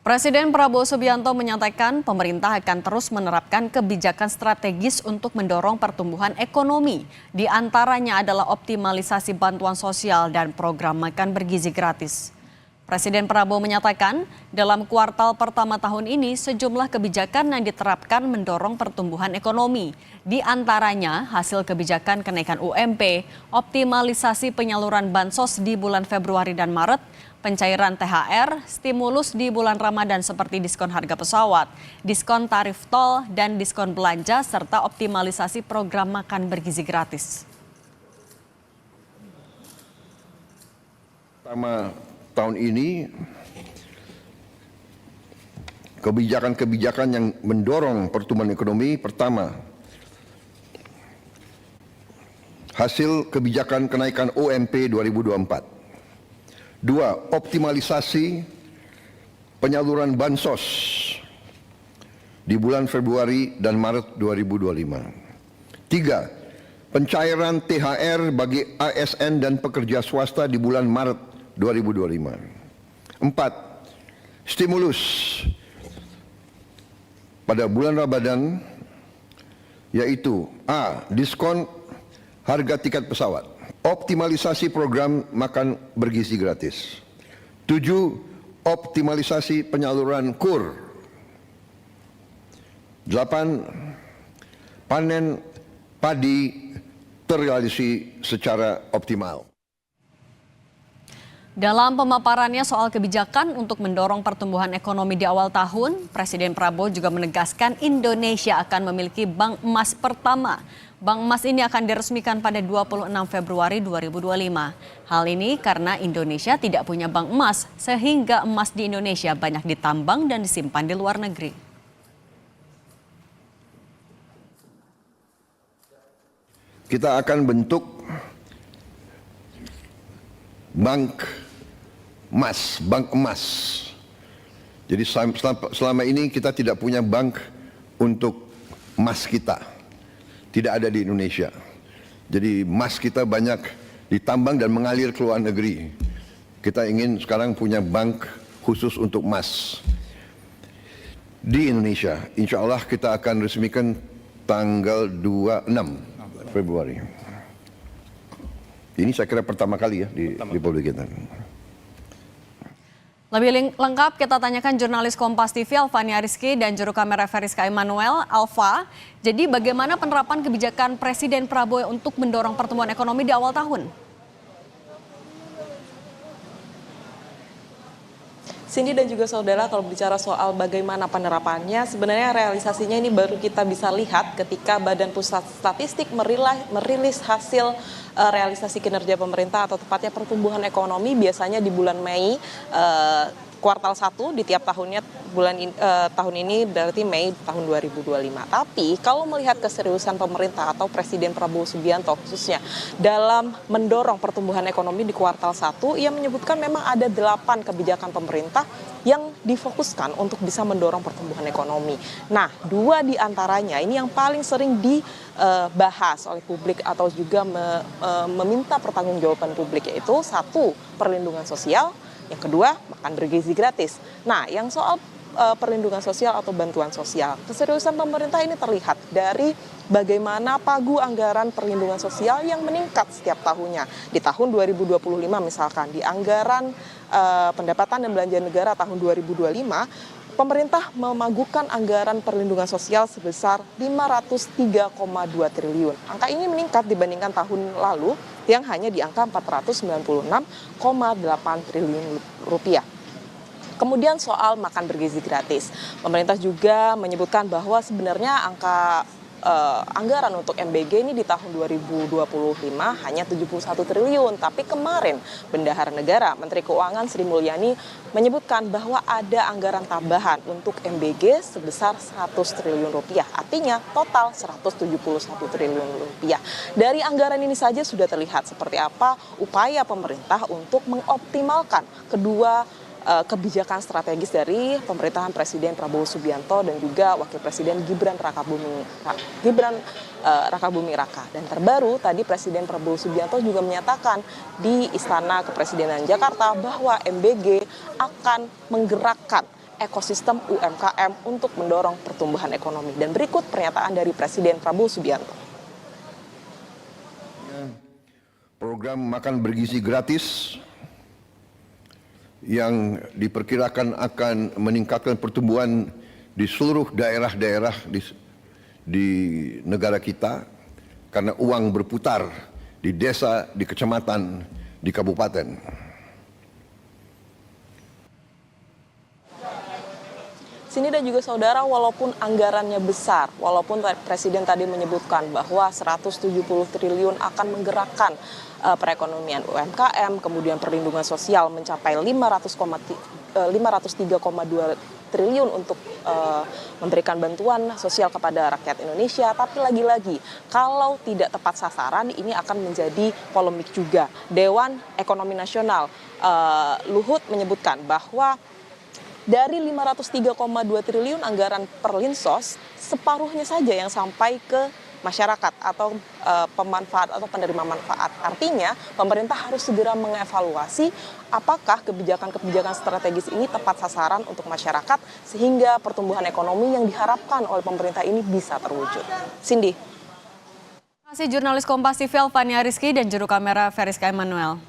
Presiden Prabowo Subianto menyatakan pemerintah akan terus menerapkan kebijakan strategis untuk mendorong pertumbuhan ekonomi. Di antaranya adalah optimalisasi bantuan sosial dan program makan bergizi gratis. Presiden Prabowo menyatakan dalam kuartal pertama tahun ini sejumlah kebijakan yang diterapkan mendorong pertumbuhan ekonomi. Di antaranya hasil kebijakan kenaikan UMP, optimalisasi penyaluran bansos di bulan Februari dan Maret, pencairan THR, stimulus di bulan Ramadan seperti diskon harga pesawat, diskon tarif tol, dan diskon belanja, serta optimalisasi program makan bergizi gratis. Pertama tahun ini, kebijakan-kebijakan yang mendorong pertumbuhan ekonomi, pertama, hasil kebijakan kenaikan UMP 2024. Dua, optimalisasi penyaluran bansos di bulan Februari dan Maret 2025. Tiga, pencairan THR bagi ASN dan pekerja swasta di bulan Maret 2025. Empat, stimulus pada bulan Ramadan, yaitu A, diskon harga tiket pesawat, optimalisasi program makan bergizi gratis. 7, optimalisasi penyaluran KUR. 8, panen padi terrealisasi secara optimal. Dalam pemaparannya soal kebijakan untuk mendorong pertumbuhan ekonomi di awal tahun, Presiden Prabowo juga menegaskan Indonesia akan memiliki bank emas pertama. Bank emas ini akan diresmikan pada 26 Februari 2025. Hal ini karena Indonesia tidak punya bank emas, sehingga emas di Indonesia banyak ditambang dan disimpan di luar negeri. Kita akan bentuk bank emas. Jadi selama ini kita tidak punya bank untuk emas kita. Tidak ada di Indonesia. Jadi emas kita banyak ditambang dan mengalir ke luar negeri. Kita ingin sekarang punya bank khusus untuk emas di Indonesia. Insya Allah kita akan resmikan tanggal 26 Februari. Ini saya kira pertama kali ya di Republik kita. Lebih lengkap kita tanyakan jurnalis Kompas TV Alfania Rizky dan juru kamera Feriska Emmanuel. Alfa, jadi bagaimana penerapan kebijakan Presiden Prabowo untuk mendorong pertumbuhan ekonomi di awal tahun? Cindy dan juga saudara, kalau bicara soal bagaimana penerapannya, sebenarnya realisasinya ini baru kita bisa lihat ketika Badan Pusat Statistik merilis hasil realisasi kinerja pemerintah atau tepatnya pertumbuhan ekonomi biasanya di bulan Mei kuartal 1 di tiap tahunnya tahun ini berarti Mei tahun 2025. Tapi kalau melihat keseriusan pemerintah atau Presiden Prabowo Subianto khususnya dalam mendorong pertumbuhan ekonomi di kuartal 1, ia menyebutkan memang ada 8 kebijakan pemerintah yang difokuskan untuk bisa mendorong pertumbuhan ekonomi. Nah, 2 di antaranya ini yang paling sering dibahas oleh publik atau juga meminta pertanggungjawaban publik, yaitu 1, perlindungan sosial, yang kedua, makan bergizi gratis. Nah, yang soal perlindungan sosial atau bantuan sosial, keseriusan pemerintah ini terlihat dari bagaimana pagu anggaran perlindungan sosial yang meningkat setiap tahunnya. Di tahun 2025 misalkan, di anggaran pendapatan dan belanja negara tahun 2025, pemerintah memagukan anggaran perlindungan sosial sebesar 503,2 triliun. Angka ini meningkat dibandingkan tahun lalu yang hanya di angka 496,8 triliun rupiah. Kemudian soal makan bergizi gratis, pemerintah juga menyebutkan bahwa sebenarnya angka anggaran untuk MBG ini di tahun 2025 hanya 71 triliun. Tapi kemarin Bendahara Negara, Menteri Keuangan Sri Mulyani menyebutkan bahwa ada anggaran tambahan untuk MBG sebesar 100 triliun rupiah. Artinya total 171 triliun rupiah. Dari anggaran ini saja sudah terlihat seperti apa upaya pemerintah untuk mengoptimalkan kedua kebijakan strategis dari pemerintahan Presiden Prabowo Subianto dan juga Wakil Presiden Gibran Rakabuming Raka. Dan terbaru tadi Presiden Prabowo Subianto juga menyatakan di Istana Kepresidenan Jakarta bahwa MBG akan menggerakkan ekosistem UMKM untuk mendorong pertumbuhan ekonomi. Dan berikut pernyataan dari Presiden Prabowo Subianto. Program makan bergizi gratis yang diperkirakan akan meningkatkan pertumbuhan di seluruh daerah-daerah di negara kita karena uang berputar di desa, di kecamatan, di kabupaten. Sini dan juga saudara, walaupun anggarannya besar, walaupun Presiden tadi menyebutkan bahwa 170 triliun akan menggerakkan perekonomian UMKM, kemudian perlindungan sosial mencapai 503,2 triliun untuk memberikan bantuan sosial kepada rakyat Indonesia. Tapi lagi-lagi, kalau tidak tepat sasaran, ini akan menjadi polemik juga. Dewan Ekonomi Nasional Luhut menyebutkan bahwa dari 503,2 triliun anggaran Perlinsos, separuhnya saja yang sampai ke masyarakat atau pemanfaat atau penerima manfaat. Artinya, pemerintah harus segera mengevaluasi apakah kebijakan-kebijakan strategis ini tepat sasaran untuk masyarakat sehingga pertumbuhan ekonomi yang diharapkan oleh pemerintah ini bisa terwujud. Cindy. Terima kasih jurnalis Kompas TV Fania Rizky dan juru kamera Feriska Emanuel.